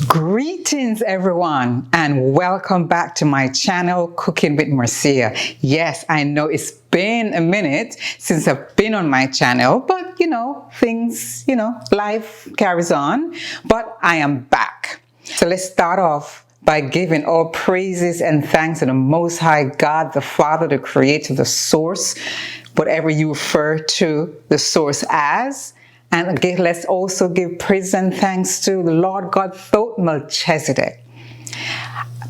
Greetings everyone, and welcome back to my channel, Cooking with Marcia. Yes, I know it's been a minute since I've been on my channel, but things, life carries on, but I am back. So let's start off by giving all praises and thanks to the Most High God, the Father, the Creator, the Source, whatever you refer to the Source as. And again, let's also give praise and thanks to the Lord God, Thoth Melchizedek.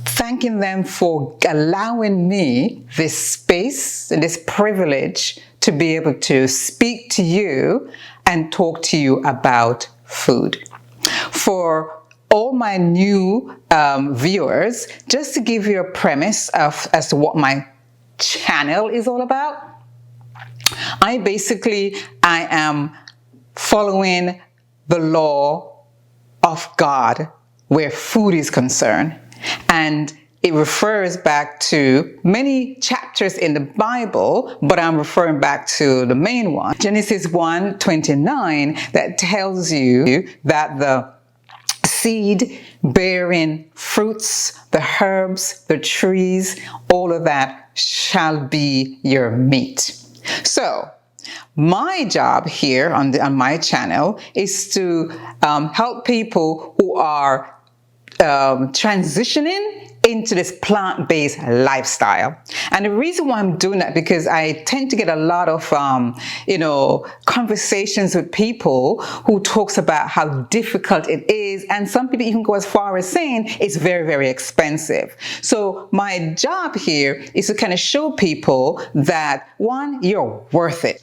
Thanking them for allowing me this space and this privilege to be able to speak to you and talk to you about food. For all my new viewers, just to give you a premise as to what my channel is all about, I am following the law of God where food is concerned. And it refers back to many chapters in the Bible, but I'm referring back to the main one, Genesis 1:29, that tells you that the seed-bearing fruits, the herbs, the trees, all of that shall be your meat. So, my job here on my channel is to help people who are transitioning into this plant-based lifestyle. And the reason why I'm doing that, because I tend to get a lot of conversations with people who talks about how difficult it is, and some people even go as far as saying it's very, very expensive. So my job here is to kind of show people that, one, you're worth it,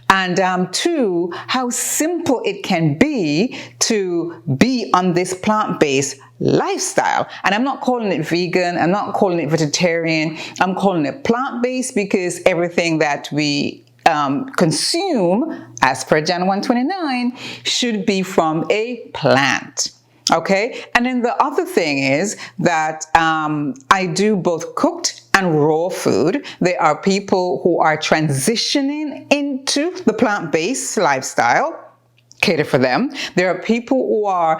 and two, how simple it can be to be on this plant-based lifestyle. And I'm not calling it vegan, I'm not calling it vegetarian, I'm calling it plant-based, because everything that we consume, as per John 1:29, should be from a plant. Okay, and then the other thing is that I do both cooked and raw food. There are people who are transitioning into the plant-based lifestyle, cater for them. There are people who are,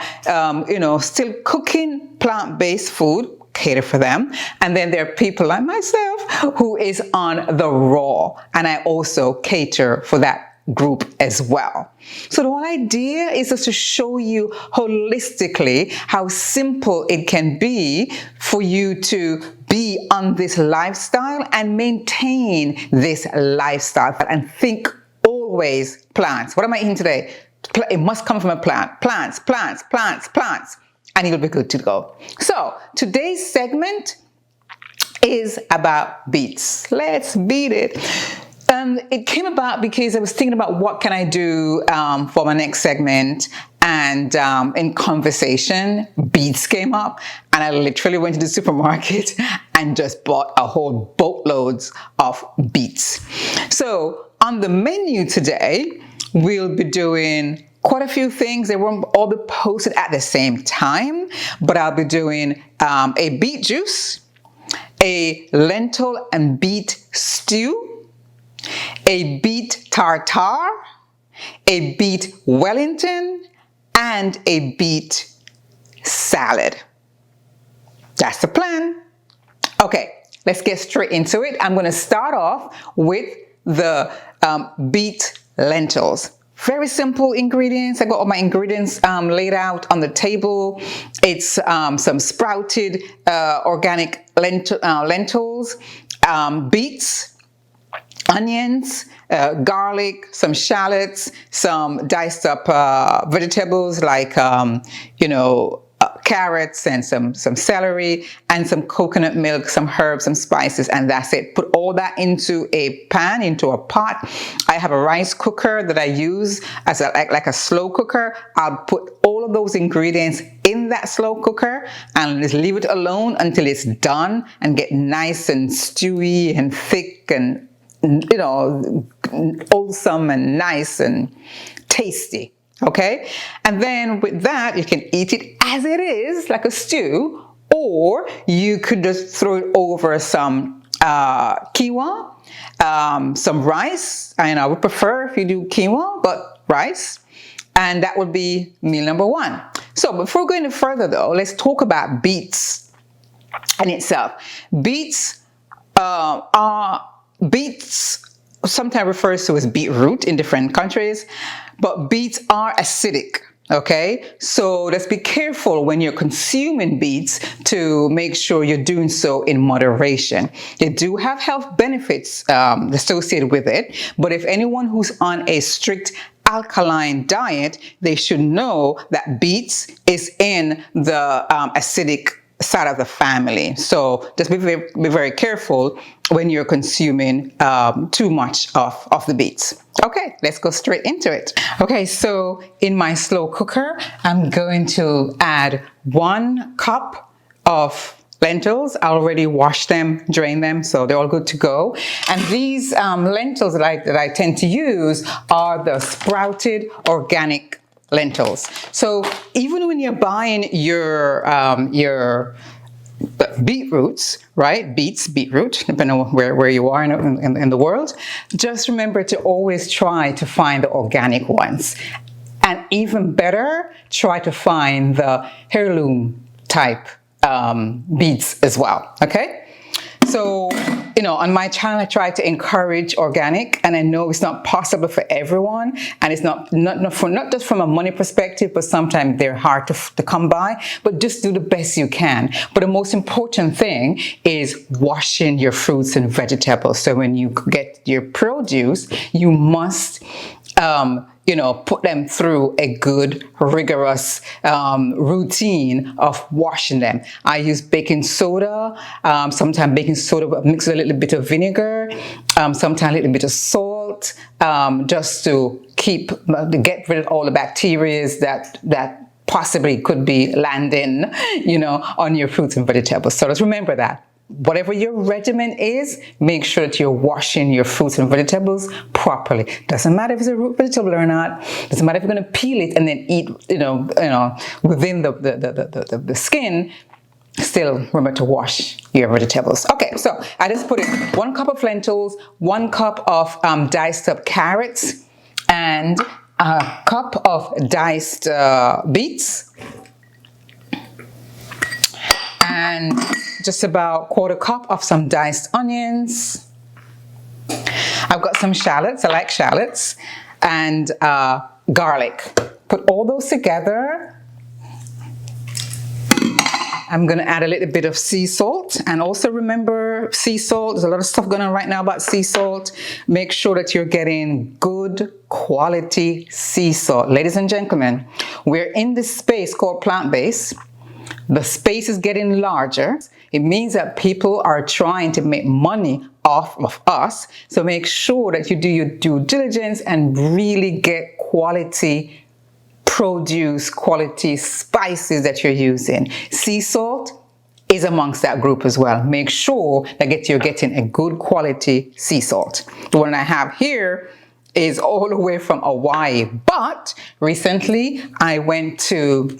still cooking plant-based food, cater for them. And then there are people like myself who is on the raw, and I also cater for that group as well. So the whole idea is just to show you holistically how simple it can be for you to be on this lifestyle and maintain this lifestyle and think always plants. What am I eating today? It must come from a plant. Plants, plants, plants, plants. And you'll be good to go. So today's segment is about beets. Let's beat it. It came about because I was thinking about what can I do for my next segment, and in conversation, beets came up, and I literally went to the supermarket and just bought a whole boatloads of beets. So on the menu today, we'll be doing quite a few things. They won't all be posted at the same time, but I'll be doing a beet juice, a lentil and beet stew, a beet tartare, a beet Wellington, and a beet salad. That's the plan. Okay, let's get straight into it. I'm going to start off with the beet lentils. Very simple ingredients. I got all my ingredients laid out on the table. It's some sprouted organic lentils, beets, onions, garlic, some shallots, some diced up vegetables like carrots and some celery, and some coconut milk, some herbs, some spices, and that's it. Put all that into a pan, into a pot. I have a rice cooker that I use as like a slow cooker. I'll put all of those ingredients in that slow cooker and just leave it alone until it's done and get nice and stewy and thick and wholesome and nice and tasty. Okay, and then with that, you can eat it as it is, like a stew, or you could just throw it over some quinoa, some rice. I would prefer if you do quinoa, but rice, and that would be meal number one. So before going any further though, let's talk about beets in itself. Beets are sometimes refers to as beetroot in different countries, but beets are acidic. Okay, so let's be careful when you're consuming beets to make sure you're doing so in moderation. They do have health benefits associated with it, but if anyone who's on a strict alkaline diet, they should know that beets is in the acidic side of the family. So just be very careful when you're consuming too much of the beets. Okay, let's go straight into it. Okay, so in my slow cooker, I'm going to add 1 cup of lentils. I already washed them, drained them, so they're all good to go. And these lentils that I tend to use are the sprouted organic lentils. So even when you're buying your beetroots, right? Beetroot, depending on where you are in the world, just remember to always try to find the organic ones. And even better, try to find the heirloom type beets as well, okay? So, you know, on my channel, I try to encourage organic, and I know it's not possible for everyone, and it's not just from a money perspective, but sometimes they're hard to come by, but just do the best you can. But the most important thing is washing your fruits and vegetables. So when you get your produce, you must you know, put them through a good, rigorous routine of washing them. I use baking soda, sometimes baking soda mixed with a little bit of vinegar, sometimes a little bit of salt, just to get rid of all the bacteria that possibly could be landing, you know, on your fruits and vegetables. So let's remember that. Whatever your regimen is, make sure that you're washing your fruits and vegetables properly. Doesn't matter if it's a root vegetable or not. Doesn't matter if you're going to peel it and then eat, you know, within the skin. Still remember to wash your vegetables. Okay, so I just put in 1 cup of lentils, 1 cup of diced up carrots, and a cup of diced beets, and just about 1/4 cup of some diced onions. I've got some shallots, I like shallots, and garlic. Put all those together. I'm going to add a little bit of sea salt, and also remember sea salt. There's a lot of stuff going on right now about sea salt. Make sure that you're getting good quality sea salt. Ladies and gentlemen, we're in this space called plant-based. The space is getting larger. It means that people are trying to make money off of us. So make sure that you do your due diligence and really get quality produce, quality spices that you're using. Sea salt is amongst that group as well. Make sure that you're getting a good quality sea salt. The one I have here is all the way from Hawaii, but recently I went to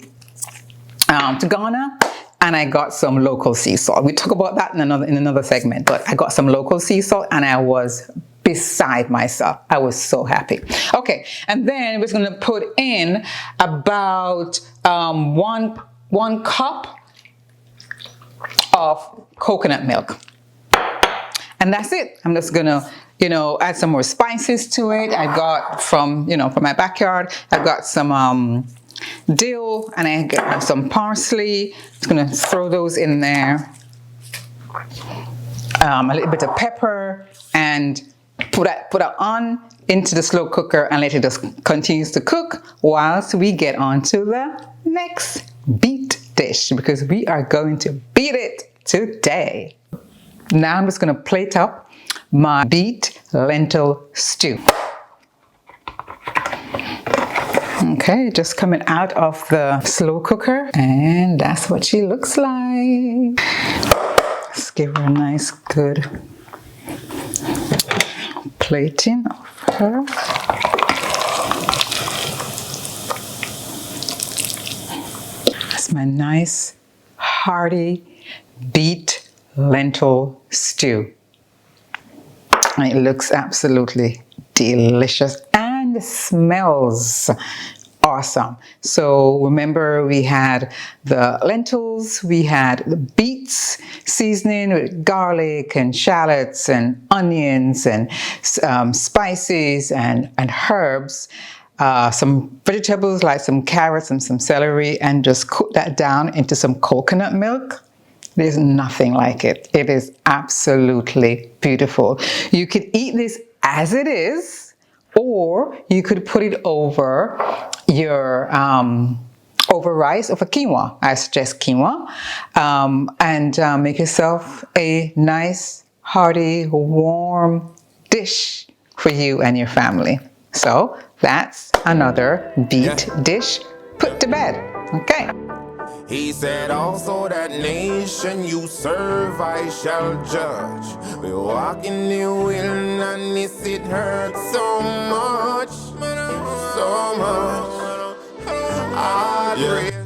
Ghana, and I got some local sea salt. We talk about that in another segment, but I got some local sea salt, and I was beside myself. I was so happy. Okay, and then we're going to put in about one cup of coconut milk, and that's it. I'm just gonna, you know, add some more spices to it. I got from my backyard. I got some dill, and I got some parsley. Just gonna throw those in there. A little bit of pepper, and put that on into the slow cooker and let it just continues to cook whilst we get on to the next beet dish, because we are going to beet it today. Now I'm just going to plate up my beet lentil stew. Okay, just coming out of the slow cooker, and that's what she looks like. Let's give her a nice good plating of her. That's my nice hearty beet lentil stew. And it looks absolutely delicious and smells awesome. So remember, we had the lentils, we had the beets seasoning with garlic and shallots and onions and spices and herbs. Some vegetables like some carrots and some celery, and just cook that down into some coconut milk. There's nothing like it. It is absolutely beautiful. You could eat this as it is, or you could put it over your over rice, over quinoa. I suggest quinoa, and make yourself a nice, hearty, warm dish for you and your family. So that's another beet dish put to bed. Okay. He said also that nation you serve I shall judge. We walk in the wilderness, it hurts so much, so much. I pray.